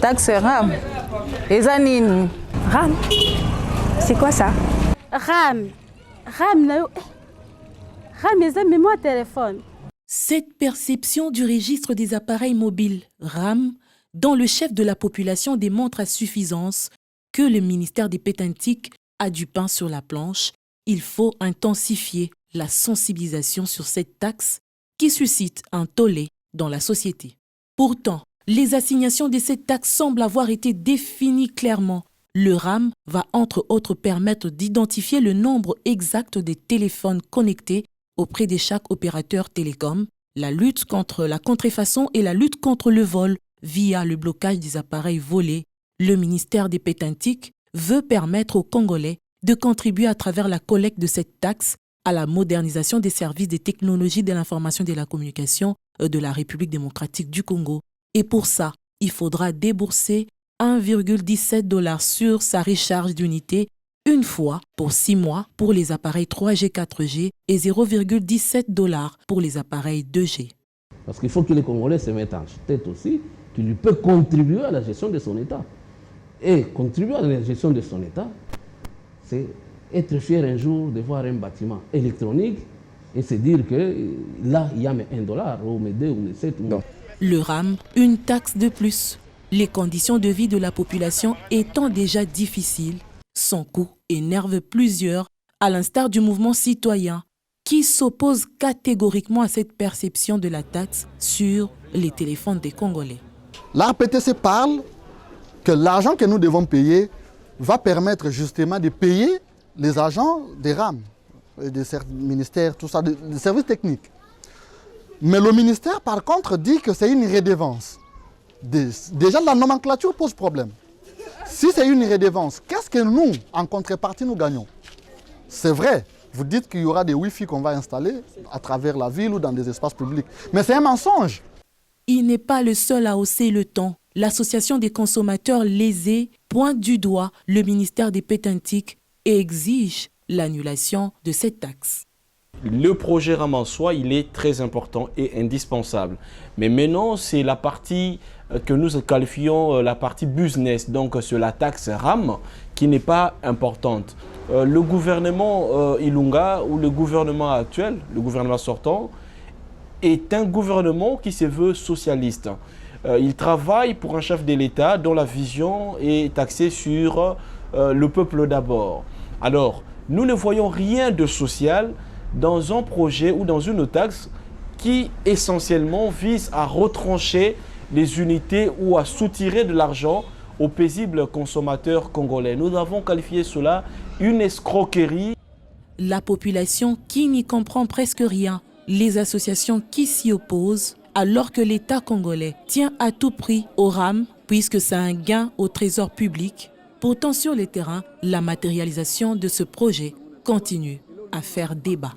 Taxe RAM. Ezanine. RAM? C'est quoi ça? RAM, mais moi téléphone. Cette perception du registre des appareils mobiles RAM dans le chef de la population démontre à suffisance que le ministère des Pétantiques a du pain sur la planche. Il faut intensifier la sensibilisation sur cette taxe qui suscite un tollé dans la société. Pourtant, les assignations de cette taxe semblent avoir été définies clairement. Le RAM va entre autres permettre d'identifier le nombre exact des téléphones connectés auprès de chaque opérateur télécom, la lutte contre la contrefaçon et la lutte contre le vol via le blocage des appareils volés. Le ministère des Pétantiques veut permettre aux Congolais de contribuer à travers la collecte de cette taxe à la modernisation des services des technologies de l'information et de la communication de la République démocratique du Congo. Et pour ça, il faudra débourser 1,17 $ sur sa recharge d'unité une fois pour 6 mois pour les appareils 3G, 4G et 0,17 $ pour les appareils 2G. Parce qu'il faut que les Congolais se mettent en tête aussi qu'il peut contribuer à la gestion de son État. Et contribuer à la gestion de son État, c'est être fier un jour de voir un bâtiment électronique et se dire que là, il y a mais 1 $, ou mais 2, ou mais 7. Non. Le RAM, une taxe de plus. Les conditions de vie de la population étant déjà difficiles, son coût énerve plusieurs, à l'instar du mouvement citoyen qui s'oppose catégoriquement à cette perception de la taxe sur les téléphones des Congolais. L'ARPTC parle que l'argent que nous devons payer va permettre justement de payer les agents des RAM, des ministères, tout ça, des services techniques. Mais le ministère, par contre, dit que c'est une redevance. Déjà, la nomenclature pose problème. Si c'est une redevance, qu'est-ce que nous, en contrepartie, nous gagnons? C'est vrai, vous dites qu'il y aura des Wi-Fi qu'on va installer à travers la ville ou dans des espaces publics. Mais c'est un mensonge. Il n'est pas le seul à hausser le ton. L'association des consommateurs lésés pointe du doigt le ministère des Pétantiques et exige l'annulation de cette taxe. Le projet RAM en soi, il est très important et indispensable. Mais maintenant, c'est la partie que nous qualifions la partie business, donc sur la taxe RAM, qui n'est pas importante. Le gouvernement Ilunga ou le gouvernement actuel, le gouvernement sortant, est un gouvernement qui se veut socialiste. Il travaille pour un chef de l'État dont la vision est axée sur le peuple d'abord. Alors, nous ne voyons rien de social dans un projet ou dans une taxe qui essentiellement vise à retrancher les unités ou à soutirer de l'argent aux paisibles consommateurs congolais. Nous avons qualifié cela une escroquerie. La population qui n'y comprend presque rien, les associations qui s'y opposent, alors que l'État congolais tient à tout prix au RAM, puisque c'est un gain au trésor public. Pourtant, sur le terrain, la matérialisation de ce projet continue à faire débat.